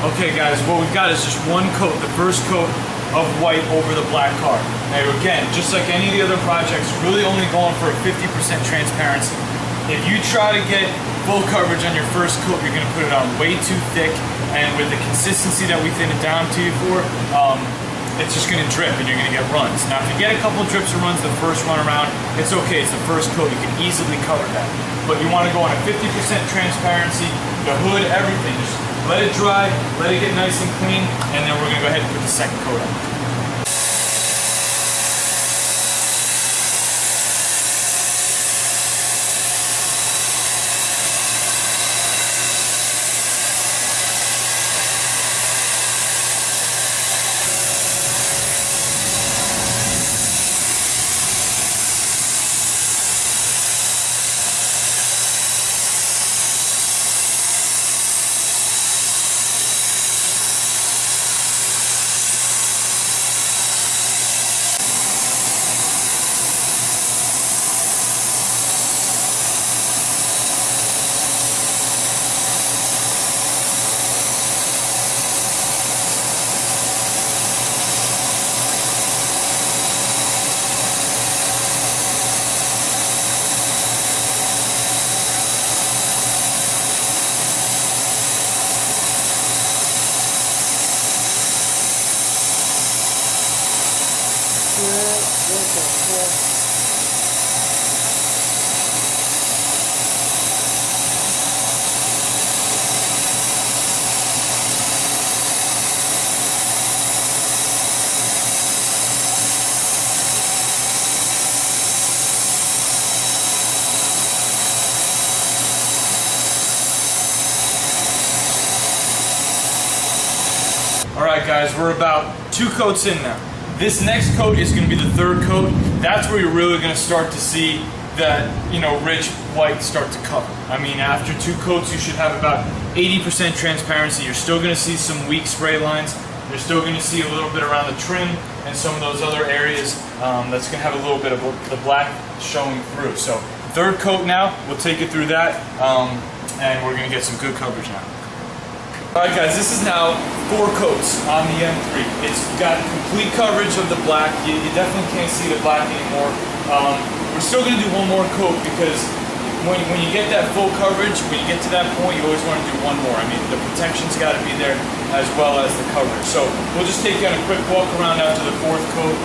Okay guys, what we've got is just one coat, the first coat of white over the black car. Now again, just like any of the other projects, really only going for a 50% transparency. If you try to get full coverage on your first coat, you're going to put it on way too thick, and with the consistency that we thin it down to you for, it's just going to drip and you're going to get runs. Now if you get a couple drips or runs the first run around, it's okay, it's the first coat, you can easily cover that. But you want to go on a 50% transparency, the hood, everything. Just let it dry, let it get nice and clean, and then we're going to go ahead and put the second coat on. Alright guys, we're about 2 coats in now. This next coat is going to be the third coat. That's where you're really going to start to see that, rich white start to cover. I mean, after 2 coats you should have about 80% transparency. You're still going to see some weak spray lines. You're still going to see a little bit around the trim and some of those other areas that's going to have a little bit of the black showing through. So third coat now, we'll take it through that and we're going to get some good coverage now. Alright guys, this is now 4 coats on the M3. It's got complete coverage of the black. You definitely can't see the black anymore. We're still going to do one more coat because when you get that full coverage, when you get to that point, you always want to do one more. I mean, the protection's got to be there as well as the coverage. So we'll just take you on a quick walk around after the 4th coat.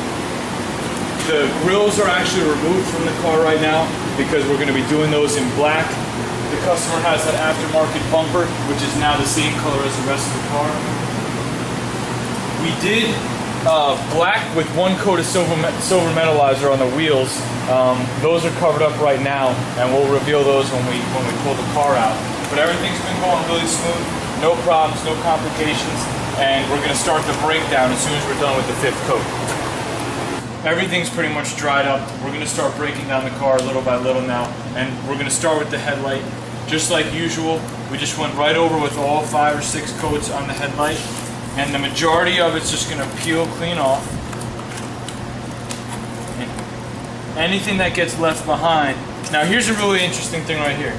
The grills are actually removed from the car right now because we're going to be doing those in black. The customer has that aftermarket bumper, which is now the same color as the rest of the car. We did black with 1 coat of silver metallizer on the wheels. Those are covered up right now, and we'll reveal those when we pull the car out. But everything's been going really smooth, no problems, no complications, and we're going to start the breakdown as soon as we're done with the 5th coat. Everything's pretty much dried up. We're going to start breaking down the car little by little now, and we're going to start with the headlight. Just like usual, we just went right over with all 5 or 6 coats on the headlight, and the majority of it's just going to peel clean off. And anything that gets left behind. Now here's a really interesting thing right here.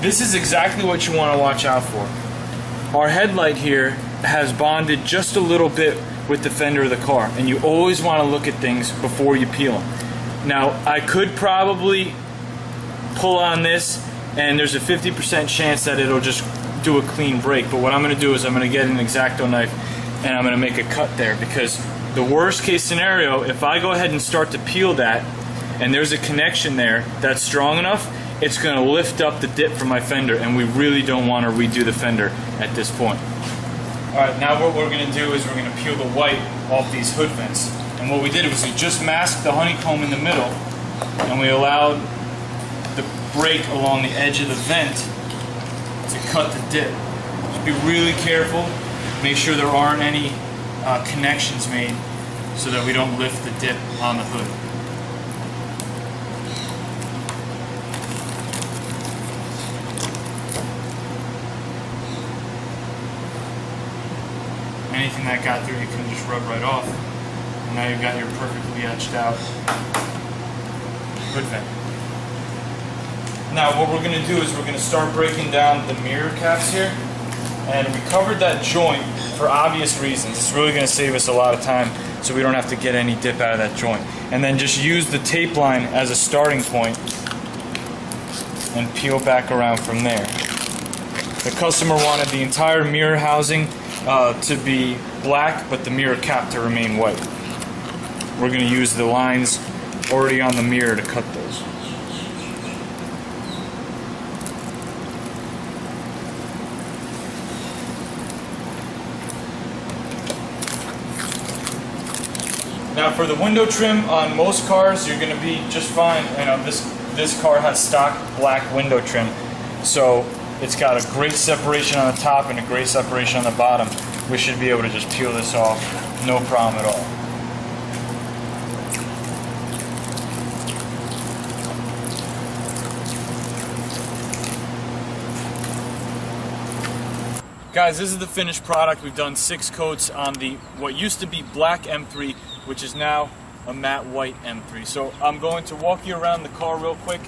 This is exactly what you want to watch out for. Our headlight here has bonded just a little bit with the fender of the car, and you always want to look at things before you peel them. Now I could probably pull on this and there's a 50% chance that it'll just do a clean break, but what I'm going to do is I'm going to get an X-Acto knife and I'm going to make a cut there, because the worst case scenario, if I go ahead and start to peel that and there's a connection there that's strong enough, it's going to lift up the dip from my fender, and we really don't want to redo the fender at this point. Alright, now what we're going to do is we're going to peel the white off these hood vents. And what we did was we just masked the honeycomb in the middle, and we allowed the break along the edge of the vent to cut the dip. Just be really careful, make sure there aren't any connections made so that we don't lift the dip on the hood. Anything that got through, you can just rub right off. And now you've got your perfectly etched out hood vent. Now what we're going to do is we're going to start breaking down the mirror caps here. And we covered that joint for obvious reasons. It's really going to save us a lot of time so we don't have to get any dip out of that joint. And then just use the tape line as a starting point and peel back around from there. The customer wanted the entire mirror housing to be black, but the mirror cap to remain white. We're going to use the lines already on the mirror to cut those. Now for the window trim on most cars, you're going to be just fine. You know, this car has stock black window trim, so it's got a great separation on the top and a great separation on the bottom. We should be able to just peel this off, no problem at all. Guys, this is the finished product. We've done 6 coats on the what used to be black M3, which is now a matte white M3. So I'm going to walk you around the car real quick.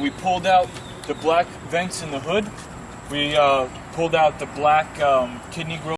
We pulled out the black vents in the hood. We pulled out the black kidney grille